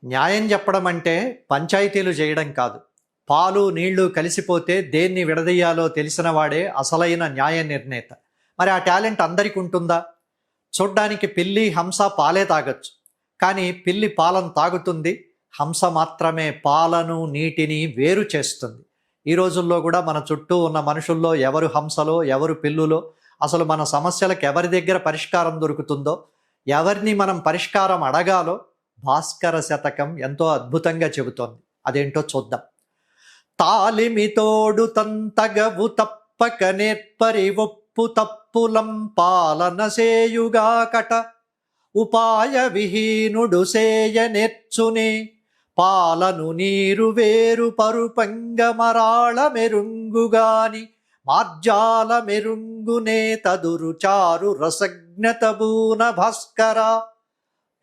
న్యాయం చెప్పడం అంటే పంచాయతీలు చేయడం కాదు. పాలు నీళ్లు కలిసిపోతే దేన్ని విడదీయాలో తెలిసిన వాడే అసలైన న్యాయ నిర్ణేత. మరి ఆ టాలెంట్ అందరికీ ఉంటుందా? చూడ్డానికి పిల్లి హంస పాలే తాగొచ్చు, కానీ పిల్లి పాలను తాగుతుంది, హంస మాత్రమే పాలను నీటిని వేరు చేస్తుంది. ఈ రోజుల్లో కూడా మన చుట్టూ ఉన్న మనుషుల్లో ఎవరు హంసలో ఎవరు పిల్లులో, అసలు మన సమస్యలకు ఎవరి దగ్గర పరిష్కారం దొరుకుతుందో, ఎవరిని మనం పరిష్కారం అడగాలో భాస్కర శతకం ఎంతో అద్భుతంగా చెబుతోంది. అదేంటో చూద్దాం. తాలిమితోడు తంతగవు తప్పక నేర్పరి ఒప్పు తప్పులం పాలన సేయుగాకట, ఉపాయ విహీనుడు సేయ నేర్చునే, పాలను నీరు వేరు పరుపంగ మరాళ మెరుంగుగాని, మార్జాల మెరుంగునే తదురు చారు రసజ్ఞతబూన భాస్కర.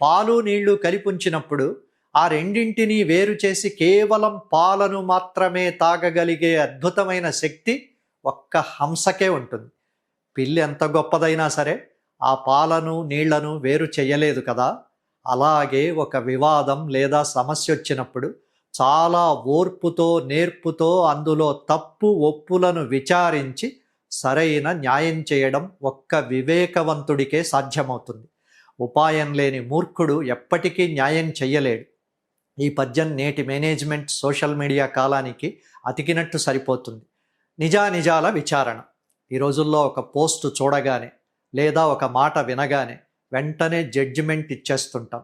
పాలు నీళ్లు కలిపుంచినప్పుడు ఆ రెండింటినీ వేరు చేసి కేవలం పాలను మాత్రమే తాగగలిగే అద్భుతమైన శక్తి ఒక్క హంసకే ఉంటుంది. పిల్లి ఎంత గొప్పదైనా సరే ఆ పాలను నీళ్లను వేరు చేయలేదు కదా. అలాగే ఒక వివాదం లేదా సమస్య వచ్చినప్పుడు చాలా ఓర్పుతో నేర్పుతో అందులో తప్పు ఒప్పులను విచారించి సరైన న్యాయం చేయడం ఒక్క వివేకవంతుడికే సాధ్యమవుతుంది. ఉపాయం లేని మూర్ఖుడు ఎప్పటికీ న్యాయం చెయ్యలేడు. ఈ పద్యం నేటి మేనేజ్మెంట్ సోషల్ మీడియా కాలానికి అతికినట్టు సరిపోతుంది. నిజానిజాల విచారణ. ఈ రోజుల్లో ఒక పోస్ట్ చూడగానే లేదా ఒక మాట వినగానే వెంటనే జడ్జిమెంట్ ఇచ్చేస్తుంటాం.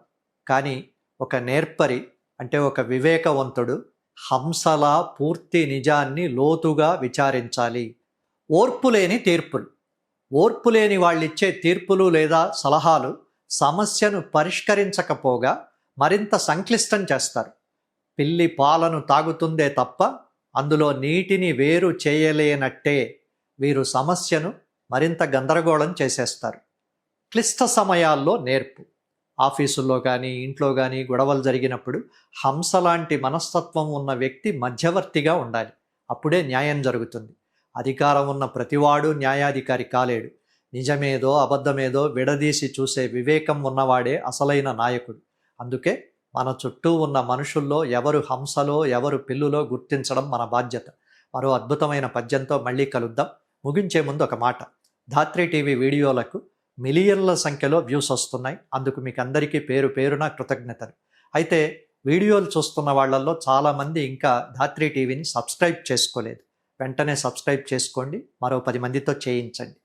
కానీ ఒక నేర్పరి అంటే ఒక వివేకవంతుడు హంసలా పూర్తి నిజాన్ని లోతుగా విచారించాలి. ఓర్పు లేని తీర్పులు. ఓర్పు లేని వాళ్ళిచ్చే తీర్పులు లేదా సలహాలు సమస్యను పరిష్కరించకపోగా మరింత సంక్లిష్టం చేస్తారు. పిల్లి పాలను తాగుతుందే తప్ప అందులో నీటిని వేరు చేయలేనట్టే వీరు సమస్యను మరింత గందరగోళం చేసేస్తారు. క్లిష్ట సమయాల్లో నేర్పు. ఆఫీసుల్లో కానీ ఇంట్లో కానీ గొడవలు జరిగినప్పుడు హంస లాంటి మనస్తత్వం ఉన్న వ్యక్తి మధ్యవర్తిగా ఉండాలి. అప్పుడే న్యాయం జరుగుతుంది. అధికారం ఉన్న ప్రతివాడు న్యాయాధికారి కాలేడు. నిజమేదో అబద్ధమేదో విడదీసి చూసే వివేకం ఉన్నవాడే అసలైన నాయకుడు. అందుకే మన చుట్టూ ఉన్న మనుషుల్లో ఎవరు హంసలో ఎవరు పిల్లులో గుర్తించడం మన బాధ్యత. మరో అద్భుతమైన పద్యంతో మళ్ళీ కలుద్దాం. ముగించే ముందు ఒక మాట. ధాత్రి టీవీ వీడియోలకు మిలియన్ల సంఖ్యలో వ్యూస్ వస్తున్నాయి. అందుకు మీకు అందరికీ పేరు పేరున కృతజ్ఞతలు. అయితే వీడియోలు చూస్తున్న వాళ్ళల్లో చాలామంది ఇంకా ధాత్రి టీవీని సబ్స్క్రైబ్ చేసుకోలేదు. వెంటనే సబ్స్క్రైబ్ చేసుకోండి. మరో 10 మందితో చేయించండి.